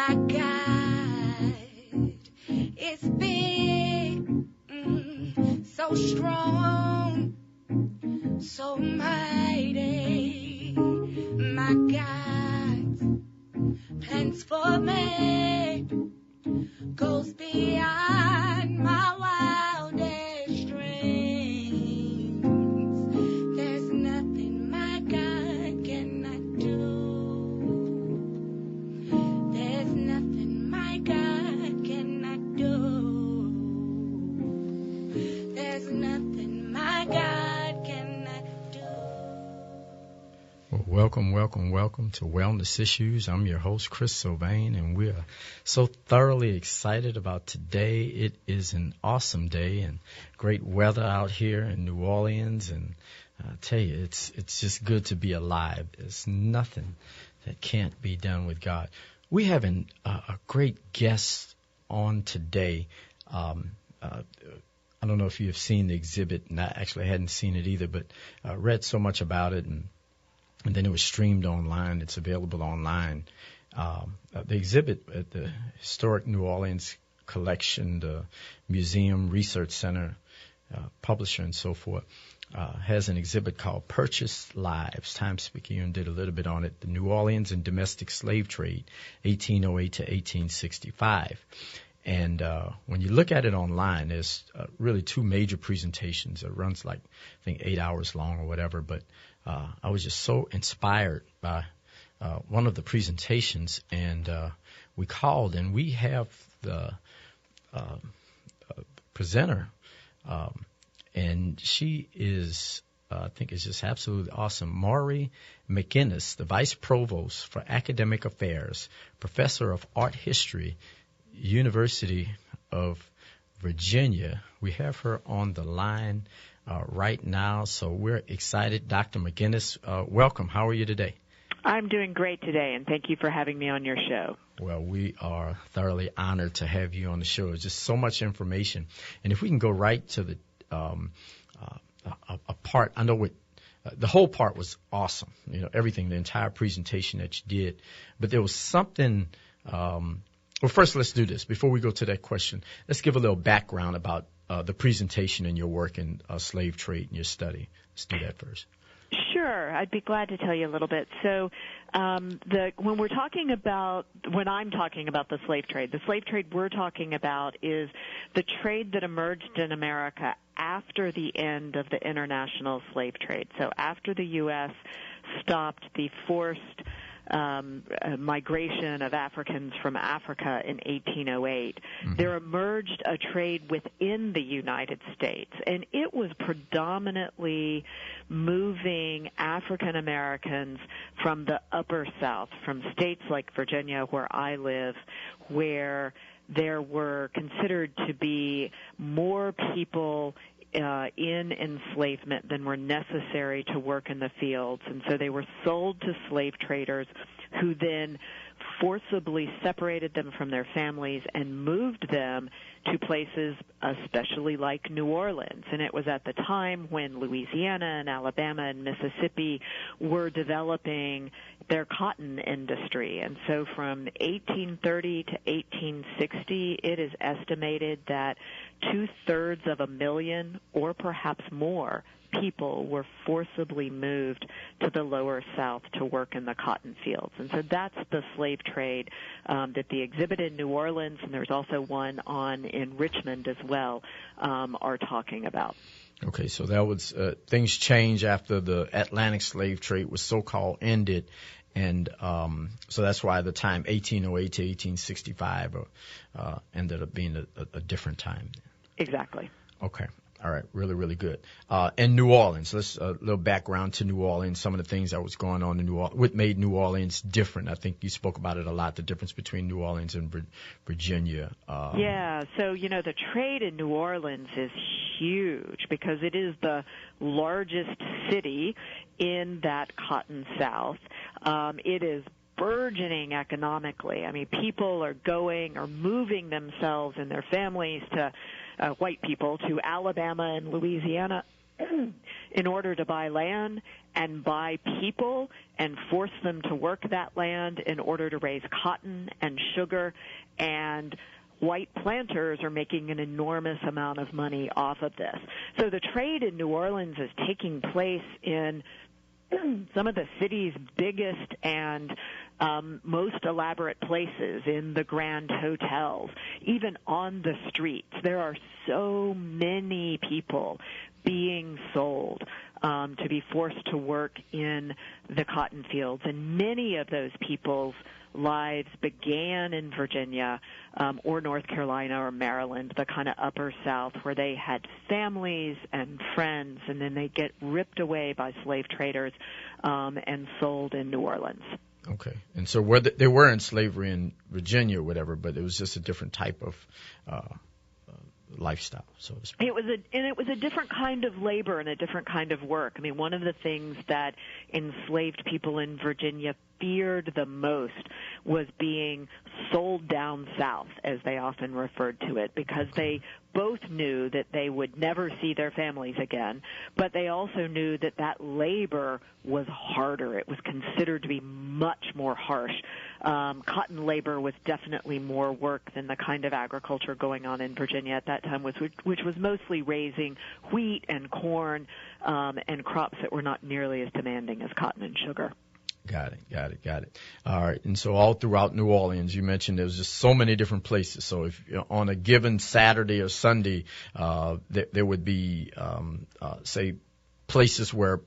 My God is big, so strong, so mighty. My God's plans for me goes beyond my wildest dreams. There's nothing my God cannot do. There's nothing my God cannot do. There's nothing my God cannot do. Well, welcome to Wellness Issues. I'm your host, Chris Sylvain, and we are so thoroughly excited about today. It is an awesome day and great weather out here in New Orleans, and I tell you, it's just good to be alive. There's nothing that can't be done with God. We have a great guest on today. I don't know if you have seen the exhibit, and I actually hadn't seen it either, but read so much about it, and then it was streamed online. It's available online. The exhibit at the Historic New Orleans Collection, the Museum Research Center, publisher and so forth, has an exhibit called Purchased Lives. Times-Picayune did a little bit on it. The New Orleans and Domestic Slave Trade, 1808 to 1865. And when you look at it online, there's really two major presentations. It runs like, I think, 8 hours long or whatever. But I was just so inspired by one of the presentations, and we called, and we have the presenter, and she is, I think, is just absolutely awesome. Maurie McInnis, the Vice Provost for Academic Affairs, Professor of Art History, University of Virginia. We have her on the line right now, so we're excited. Dr. McInnis, welcome. How are you today? I'm doing great today, and thank you for having me on your show. Well, we are thoroughly honored to have you on the show. It's just so much information. And if we can go right to the a part, I know what the whole part was awesome, everything, the entire presentation that you did. But there was something, well, first let's do this. Before we go to that question, let's give a little background about the presentation and your work in slave trade and your study. Let's do that first. Sure, I'd be glad to tell you a little bit. So when I'm talking about the slave trade we're talking about is the trade that emerged in America after the end of the international slave trade. So after the U.S. stopped the forced migration of Africans from Africa in 1808, there emerged a trade within the United States, and it was predominantly moving African Americans from the upper South, from states like Virginia, where I live, where there were considered to be more people in enslavement than were necessary to work in the fields. And so they were sold to slave traders who then forcibly separated them from their families and moved them to places especially like New Orleans. And it was at the time when Louisiana and Alabama and Mississippi were developing their cotton industry. And so from 1830 to 1860, it is estimated that 2/3 of a million or perhaps more people were forcibly moved to the lower South to work in the cotton fields. And so that's the slave trade that the exhibit in New Orleans, and there's also one in Richmond as well, are talking about. Okay, so that was things changed after the Atlantic slave trade was so-called ended, and so that's why the time 1808 to 1865 ended up being a different time. Exactly. Okay. All right, really, really good. And New Orleans, let's a little background to New Orleans, some of the things that was going on in New Orleans, what made New Orleans different. I think you spoke about it a lot, the difference between New Orleans and Virginia. Yeah, so, the trade in New Orleans is huge because it is the largest city in that cotton South. It is burgeoning economically. I mean, people are moving themselves and their families to white people to Alabama and Louisiana in order to buy land and buy people and force them to work that land in order to raise cotton and sugar, and white planters are making an enormous amount of money off of this. So the trade in New Orleans is taking place in some of the city's biggest and most elaborate places, in the grand hotels, even on the streets. There are so many people being sold to be forced to work in the cotton fields, and many of those people's lives began in Virginia or North Carolina or Maryland, the kind of upper South, where they had families and friends, and then they get ripped away by slave traders and sold in New Orleans. Okay. And so they were in slavery in Virginia or whatever, but it was just a different type of lifestyle, so to speak. It was a different kind of labor and a different kind of work. I mean, one of the things that enslaved people in Virginia feared the most was being sold down south, as they often referred to it, because they both knew that they would never see their families again, but they also knew that that labor was harder. It was considered to be much more harsh. Cotton labor was definitely more work than the kind of agriculture going on in Virginia at that time, which was mostly raising wheat and corn and crops that were not nearly as demanding as cotton and sugar. Got it. All right. And so all throughout New Orleans, you mentioned there was just so many different places. So if on a given Saturday or Sunday, there would be, say, places where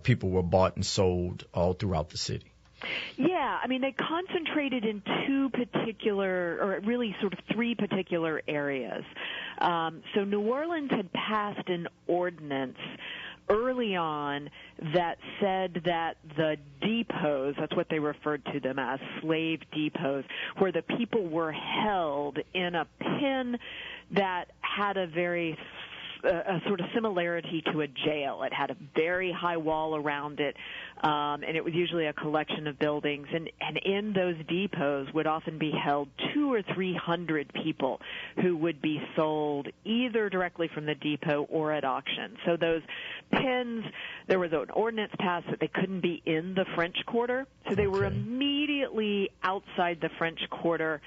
people were bought and sold all throughout the city. Yeah, I mean, they concentrated in two particular, or really sort of three particular areas. So New Orleans had passed an ordinance early on that said that the depots, that's what they referred to them as, slave depots, where the people were held in a pen that had a sort of similarity to a jail. It had a very high wall around it, and it was usually a collection of buildings. And in those depots would often be held 200 or 300 people who would be sold either directly from the depot or at auction. So those pens, there was an ordinance passed that they couldn't be in the French Quarter, so they were immediately outside the French Quarter,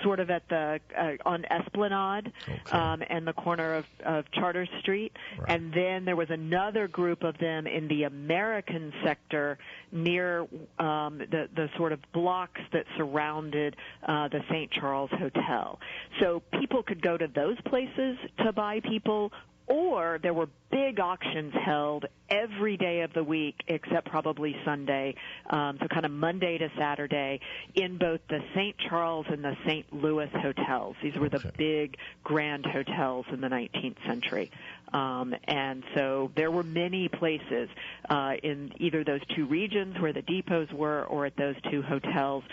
sort of at the on Esplanade and the corner of Charter Street. Right. And then there was another group of them in the American sector near the sort of blocks that surrounded the St. Charles Hotel. So people could go to those places to buy people, or there were big auctions held every day of the week except probably Sunday, so kind of Monday to Saturday, in both the St. Charles and the St. Louis hotels. These were the big grand hotels in the 19th century. And so there were many places in either those two regions where the depots were, or at those two hotels,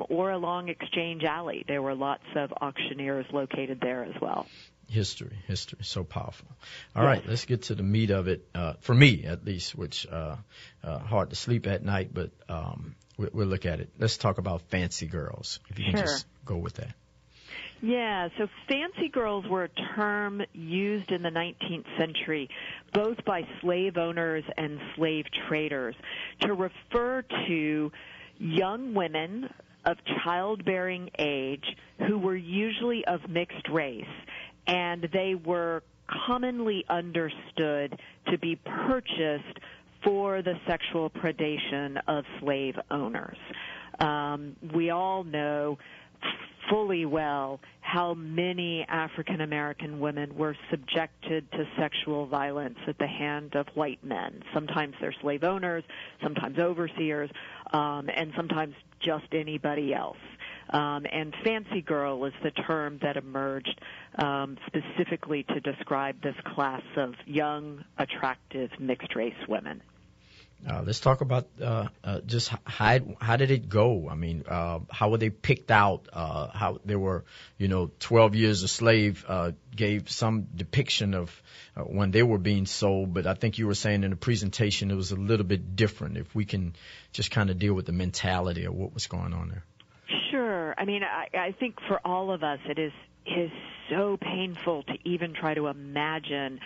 or along Exchange Alley. There were lots of auctioneers located there as well. History, so powerful. All right, let's get to the meat of it, for me at least, which hard to sleep at night, but we'll look at it. Let's talk about fancy girls, if you can just go with that. Yeah, so fancy girls were a term used in the 19th century, both by slave owners and slave traders, to refer to young women of childbearing age who were usually of mixed race, and they were commonly understood to be purchased for the sexual predation of slave owners. We all know fully well how many African American women were subjected to sexual violence at the hand of white men. Sometimes they're slave owners, sometimes overseers, and sometimes just anybody else. And fancy girl is the term that emerged specifically to describe this class of young, attractive, mixed-race women. Let's talk about just how did it go? I mean, how were they picked out? How they were, 12 years a slave gave some depiction of when they were being sold, but I think you were saying in the presentation it was a little bit different. If we can just kind of deal with the mentality of what was going on there. Sure. I mean, I think for all of us it is so painful to even try to imagine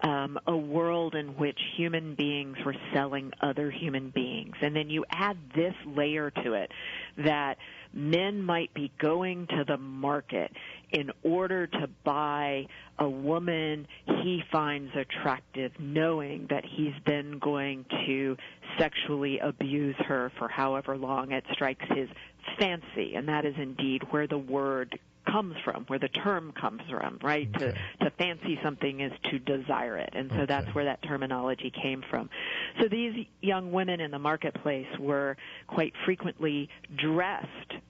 a world in which human beings were selling other human beings. And then you add this layer to it, that men might be going to the market in order to buy a woman he finds attractive, knowing that he's then going to sexually abuse her for however long it strikes his fancy. And that is indeed where the word comes from, where the term comes from, right? Okay. To fancy something is to desire it. And so that's where that terminology came from. So these young women in the marketplace were quite frequently dressed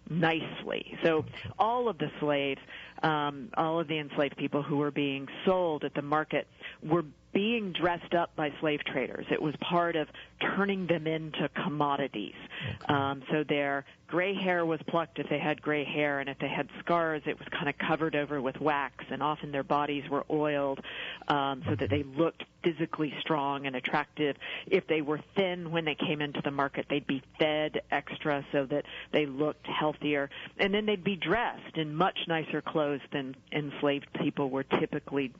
nicely. So all of the slaves, all of the enslaved people who were being sold at the market were being dressed up by slave traders. It was part of turning them into commodities. So their gray hair was plucked if they had gray hair, and if they had scars, it was kind of covered over with wax, and often their bodies were oiled so that they looked physically strong and attractive. If they were thin when they came into the market, they'd be fed extra so that they looked healthier. And then they'd be dressed in much nicer clothes than enslaved people were typically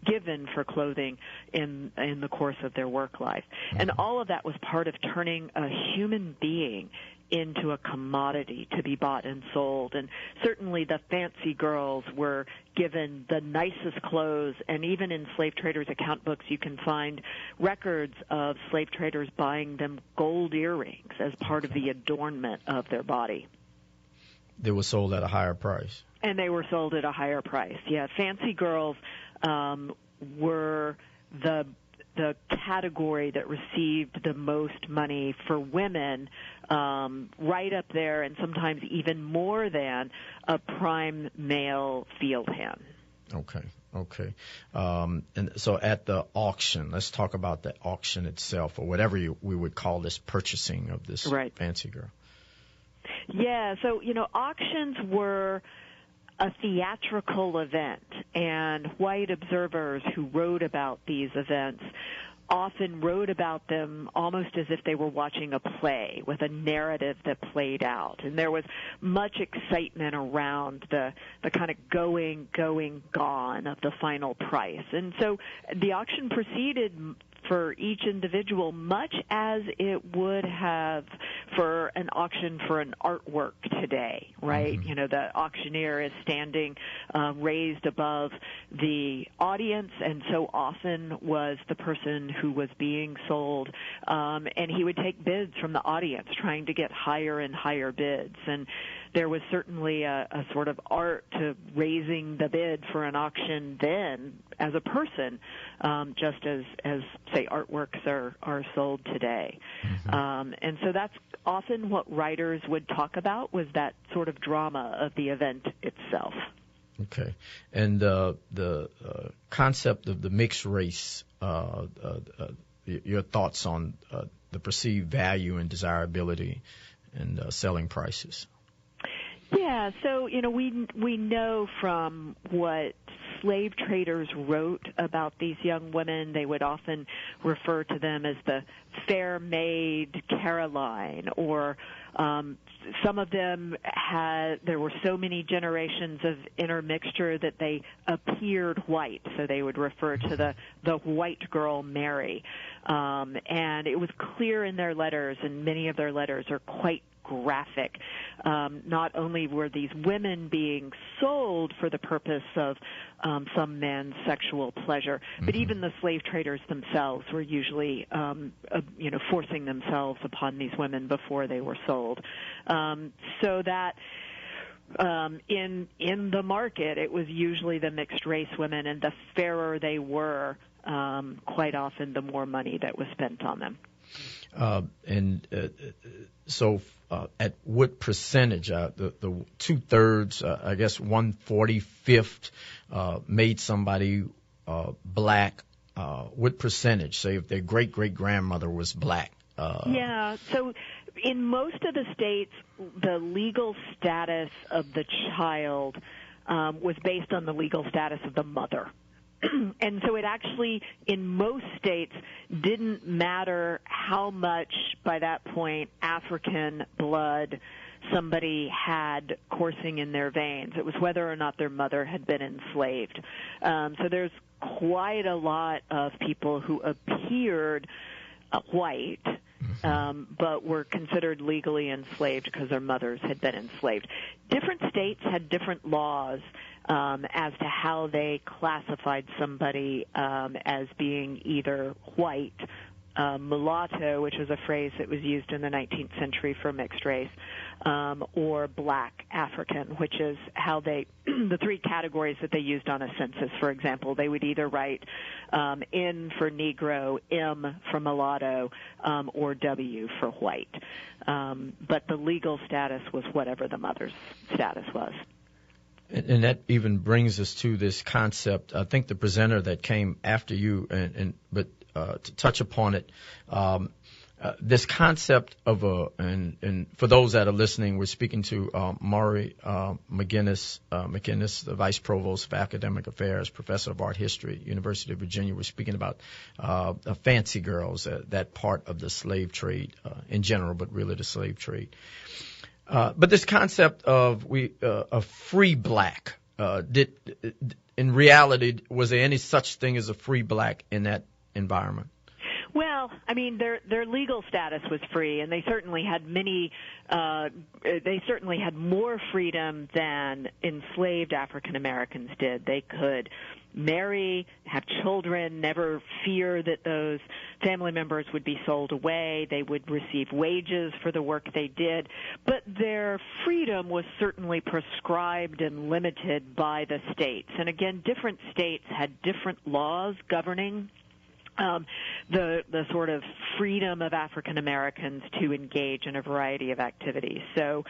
given for clothing in the course of their work life. And all of that was part of turning a human being into a commodity to be bought and sold. And certainly the fancy girls were given the nicest clothes, and even in slave traders' account books you can find records of slave traders buying them gold earrings as part of the adornment of their body. They were sold at a higher price. And they were sold at a higher price. Yeah, fancy girls were the category that received the most money for women, right up there, and sometimes even more than a prime male field hand. Okay. And so at the auction, let's talk about the auction itself, or whatever we would call this purchasing of this fancy girl. Yeah, so, auctions were a theatrical event, and white observers who wrote about these events often wrote about them almost as if they were watching a play with a narrative that played out. And there was much excitement around the kind of going, gone of the final price. And so the auction proceeded for each individual much as it would have for an auction for an artwork today, right? The auctioneer is standing raised above the audience, and so often was the person who was being sold, and he would take bids from the audience, trying to get higher and higher bids. And there was certainly a sort of art to raising the bid for an auction then as a person, just as say, artworks are sold today. And so that's often what writers would talk about, was that sort of drama of the event itself. Okay. And the concept of the mixed race, your thoughts on the perceived value and desirability and selling prices? Yeah, so, we know from what slave traders wrote about these young women, they would often refer to them as the fair-maid Caroline, or some of them there were so many generations of intermixture that they appeared white, so they would refer to the white girl Mary. And it was clear in their letters, and many of their letters are quite graphic. Not only were these women being sold for the purpose of some men's sexual pleasure, but even the slave traders themselves were usually, forcing themselves upon these women before they were sold. So that in the market, it was usually the mixed race women, and the fairer they were, quite often the more money that was spent on them. So at what percentage, the 2/3, I guess 1/45th, made somebody black? What percentage? Say if their great-great-grandmother was black. Yeah, so in most of the states, the legal status of the child was based on the legal status of the mother. And so it actually, in most states, didn't matter how much, by that point, African blood somebody had coursing in their veins. It was whether or not their mother had been enslaved. So there's quite a lot of people who appeared white, but were considered legally enslaved because their mothers had been enslaved. Different states had different laws as to how they classified somebody as being either white, mulatto, which was a phrase that was used in the 19th century for mixed race, or black African, which is how they, the three categories that they used on a census, for example. They would either write N for Negro, M for mulatto, or W for white. But the legal status was whatever the mother's status was. And that even brings us to this concept. I think the presenter that came after you, but to touch upon it, this concept of and for those that are listening, we're speaking to Maurie McInnis, the Vice Provost of Academic Affairs, Professor of Art History, University of Virginia. We're speaking about fancy girls, that part of the slave trade in general, but really the slave trade. But this concept of a free black, in reality, was there any such thing as a free black in that environment? Well, I mean, their legal status was free, and they certainly had more freedom than enslaved African Americans did. They could marry, have children, never fear that those family members would be sold away. They would receive wages for the work they did. But their freedom was certainly prescribed and limited by the states. And again, different states had different laws governing the sort of freedom of African Americans to engage in a variety of activities. So,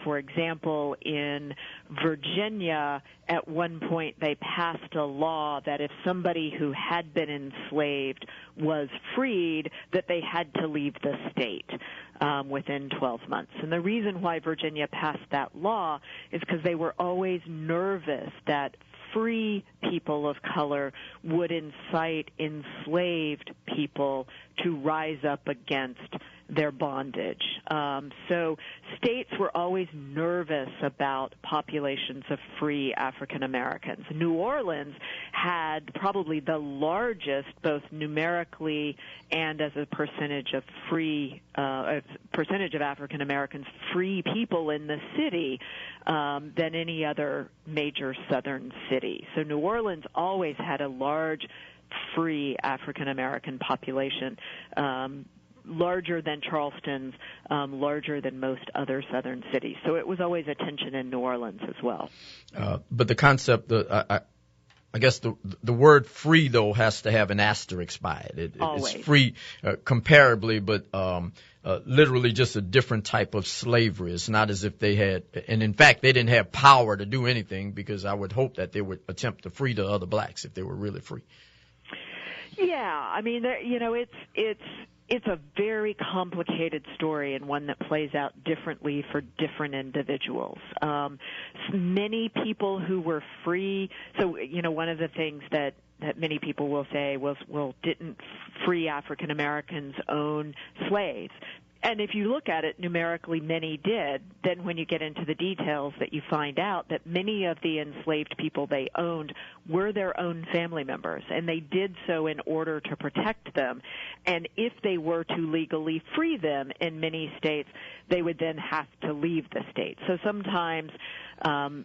for example, in Virginia, at one point they passed a law that if somebody who had been enslaved was freed, that they had to leave the state within 12 months. And the reason why Virginia passed that law is because they were always nervous that free people of color would incite enslaved people to rise up against their bondage. So states were always nervous about populations of free African Americans. New Orleans had probably the largest, both numerically and as a percentage of percentage of African Americans, free people in the city than any other major southern city. So New Orleans always had a large free African American population, larger than Charleston's, larger than most other southern cities. So it was always a tension in New Orleans as well. But the concept, I guess the word free, though, has to have an asterisk by it. It's free comparably, but literally just a different type of slavery. It's not as if they had, and in fact, they didn't have power to do anything, because I would hope that they would attempt to free the other blacks if they were really free. Yeah, I mean, it's a very complicated story, and one that plays out differently for different individuals. Many people who were free, so, one of the things that many people will say was, well, didn't free African Americans own slaves? And if you look at it, numerically many did. Then when you get into the details, that you find out that many of the enslaved people they owned were their own family members, and they did so in order to protect them. And if they were to legally free them in many states, they would then have to leave the state. So sometimes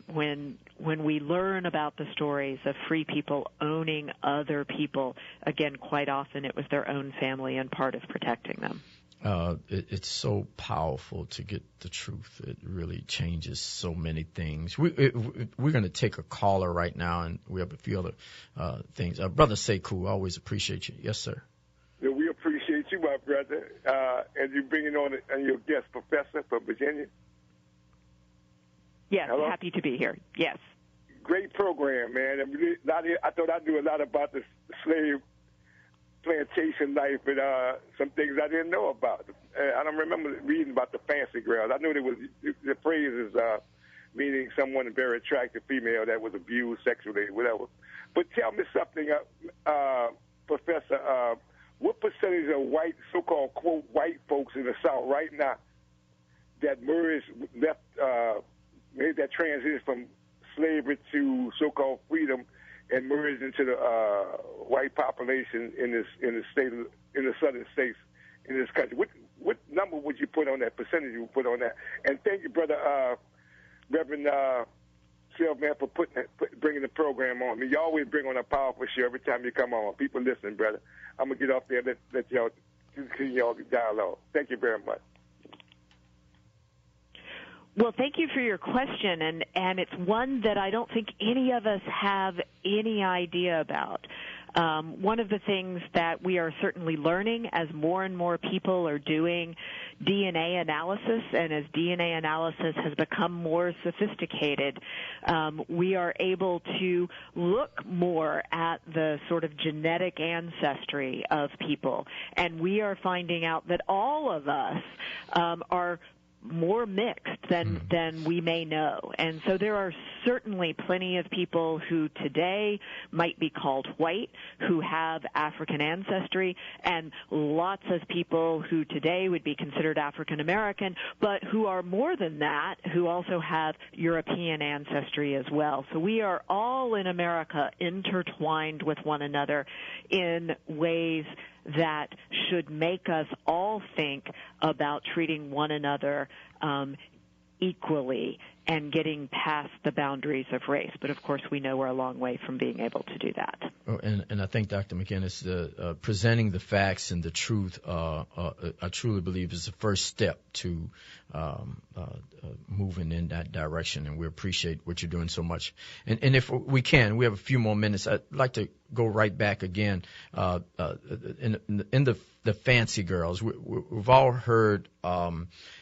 when we learn about the stories of free people owning other people, again, quite often it was their own family and part of protecting them. It's so powerful to get the truth. It really changes so many things. We're going to take a caller right now, and we have a few other things. Brother Sekou, I always appreciate you. Yes, sir. Yeah, we appreciate you, my brother, and you bringing on your guest professor from Virginia. Yes, Hello? Happy to be here. Yes. Great program, man. I thought I knew a lot about the slave plantation life and some things I didn't know about. I don't remember reading about the fancy girls. I knew the phrase is meaning someone very attractive female that was abused sexually, whatever. But tell me something, Professor. What percentage of white, so-called quote white folks in the South right now that made that transition from slavery to so-called freedom and merged into the white population in the southern states in this country. What number would you put on that? Percentage you would put on that? And thank you, brother Reverend Sylvain, for bringing the program on. I mean, you always bring on a powerful show every time you come on. People listen, brother. I'm gonna get off there and let y'all continue y'all dialogue. Thank you very much. Well, thank you for your question, and it's one that I don't think any of us have any idea about. One of the things that we are certainly learning as more and more people are doing DNA analysis, and as DNA analysis has become more sophisticated, we are able to look more at the sort of genetic ancestry of people, and we are finding out that all of us are more mixed than we may know. And so there are certainly plenty of people who today might be called white, who have African ancestry, and lots of people who today would be considered African American, but who are more than that, who also have European ancestry as well. So we are all in America intertwined with one another in ways that should make us all think about treating one another equally and getting past the boundaries of race. But, of course, we know we're a long way from being able to do that. Oh, and I think, Dr. McInnis, presenting the facts and the truth, I truly believe is the first step to moving in that direction, and we appreciate what you're doing so much. And if we can, we have a few more minutes. I'd like to go right back again in the fancy girls. We've all heard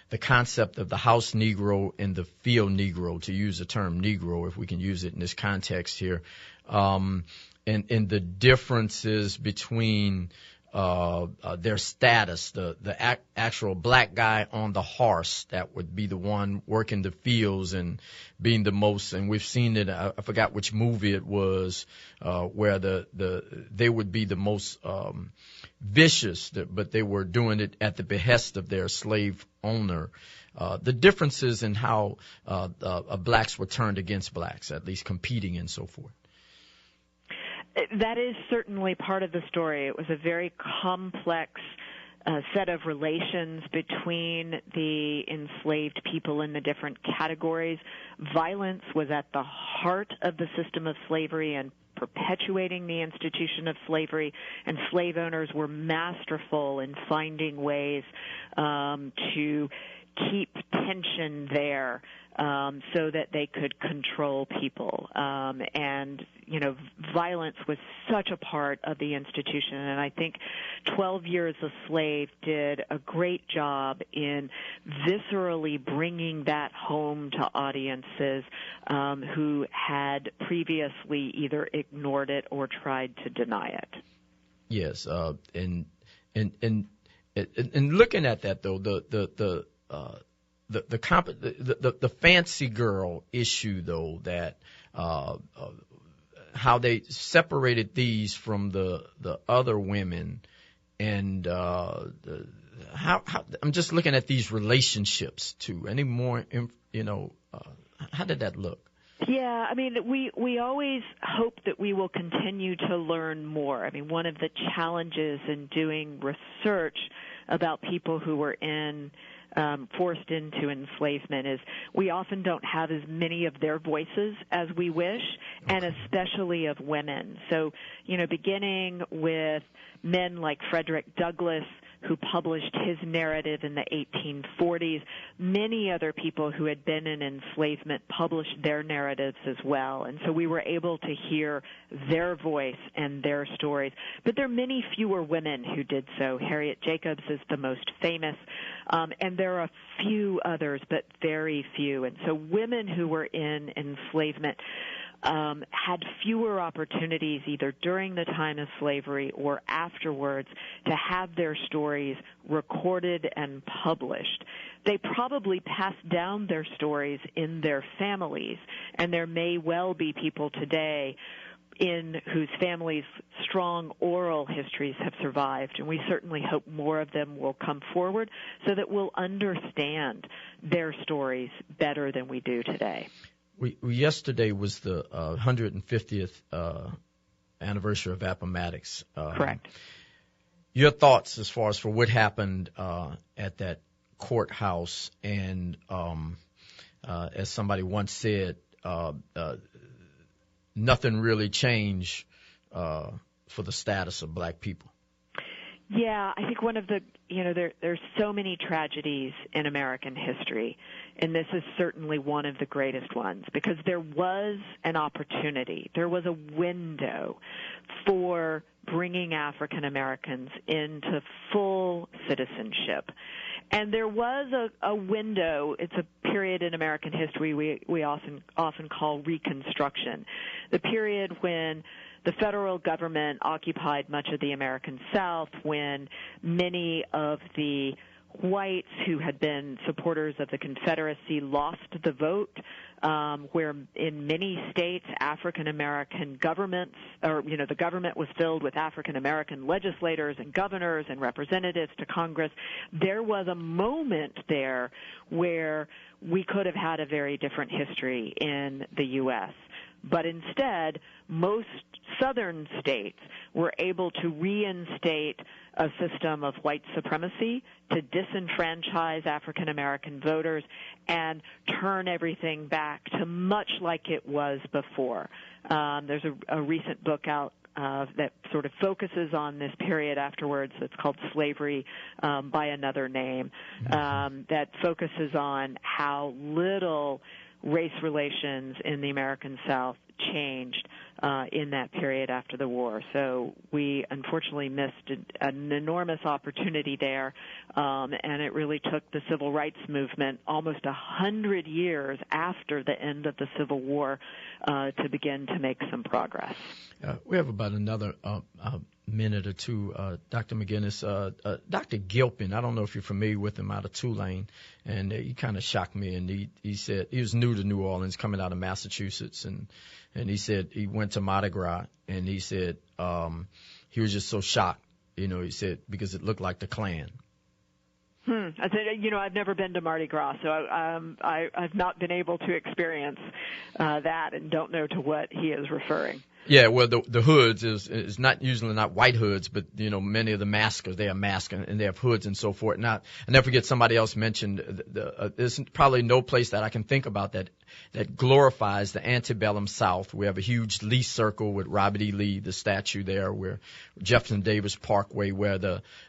the concept of the house Negro and the field Negro, to use the term Negro, if we can use it in this context here, and the differences between their status, the actual black guy on the horse that would be the one working the fields and being the most, and we've seen it, I forgot which movie it was, where they would be the most vicious, but they were doing it at the behest of their slave owner. The differences in how blacks were turned against blacks, at least competing and so forth. That is certainly part of the story. It was a very complex set of relations between the enslaved people in the different categories. Violence was at the heart of the system of slavery and perpetuating the institution of slavery, and slave owners were masterful in finding ways to keep tension there so that they could control people. And, you know, violence was such a part of the institution, and I think 12 Years a Slave did a great job in viscerally bringing that home to audiences who had previously either ignored it or tried to deny it. Yes, and looking at that, though, the fancy girl issue, though, that how they separated these from the other women, and how I'm just looking at these relationships too. Any more, how did that look? Yeah, I mean, we always hope that we will continue to learn more. I mean, one of the challenges in doing research about people who were forced into enslavement is we often don't have as many of their voices as we wish, and especially of women. So, beginning with men like Frederick Douglass, who published his narrative in the 1840s, many other people who had been in enslavement published their narratives as well. And so we were able to hear their voice and their stories. But there are many fewer women who did so. Harriet Jacobs is the most famous, and there are a few others, but very few. And so women who were in enslavement had fewer opportunities either during the time of slavery or afterwards to have their stories recorded and published. They probably passed down their stories in their families, and there may well be people today in whose families strong oral histories have survived, and we certainly hope more of them will come forward so that we'll understand their stories better than we do today. Yesterday was the 150th anniversary of Appomattox. Correct. Your thoughts as far as for what happened at that courthouse, and as somebody once said, nothing really changed for the status of black people. Yeah, I think one of the, there's so many tragedies in American history, and this is certainly one of the greatest ones, because there was an opportunity, there was a window for bringing African Americans into full citizenship. And there was a window, it's a period in American history we often call Reconstruction, the period when the federal government occupied much of the American South, when many of the whites who had been supporters of the Confederacy lost the vote, where in many states African American governments, or the government was filled with African American legislators and governors and representatives to Congress. There was a moment there where we could have had a very different history in the U.S. But instead, most southern states were able to reinstate a system of white supremacy, to disenfranchise African American voters, and turn everything back to much like it was before. There's a recent book out that sort of focuses on this period afterwards. It's called Slavery by Another Name, that focuses on how little race relations in the American South changed in that period after the war. So we unfortunately missed an enormous opportunity there, and it really took the civil rights movement almost 100 years after the end of the Civil War to begin to make some progress. We have about another minute or two. Dr. McInnis, Dr. Gilpin, I don't know if you're familiar with him, out of Tulane, and he kind of shocked me. And he said he was new to New Orleans, coming out of Massachusetts, and he said he went to Mardi Gras, and he said he was just so shocked, he said, because it looked like the Klan. I said, I've never been to Mardi Gras, so I've not been able to experience that, and don't know to what he is referring. Yeah, well, the hoods is not usually not white hoods, but many of the maskers, they are masked and they have hoods and so forth. Now, I never forget, somebody else mentioned there's probably no place that I can think about that glorifies the antebellum South. We have a huge Lee Circle with Robert E. Lee, the statue there, where Jefferson Davis Parkway, where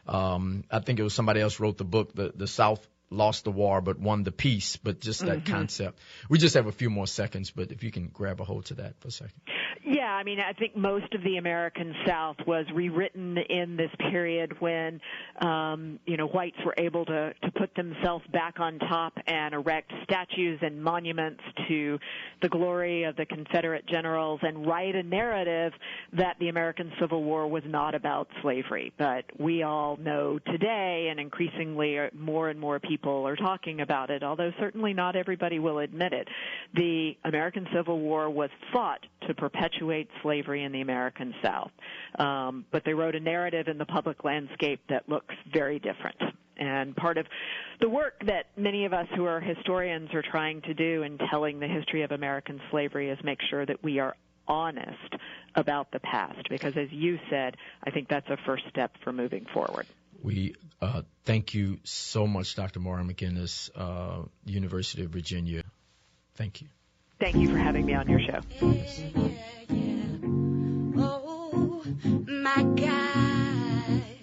I think it was somebody else wrote the book, the South lost the war but won the peace, but just that concept. We just have a few more seconds, but if you can grab a hold to that for a second. Yeah, I think most of the American South was rewritten in this period when, whites were able to put themselves back on top and erect statues and monuments to the glory of the Confederate generals and write a narrative that the American Civil War was not about slavery. But we all know today, and increasingly more and more people are talking about it, although certainly not everybody will admit it, the American Civil War was fought to perpetuate slavery in the American South. But they wrote a narrative in the public landscape that looks very different. And part of the work that many of us who are historians are trying to do in telling the history of American slavery is make sure that we are honest about the past, because as you said, I think that's a first step for moving forward. We thank you so much, Dr. Maurie McInnis, University of Virginia. Thank you. Thank you for having me on your show. Oh, my God.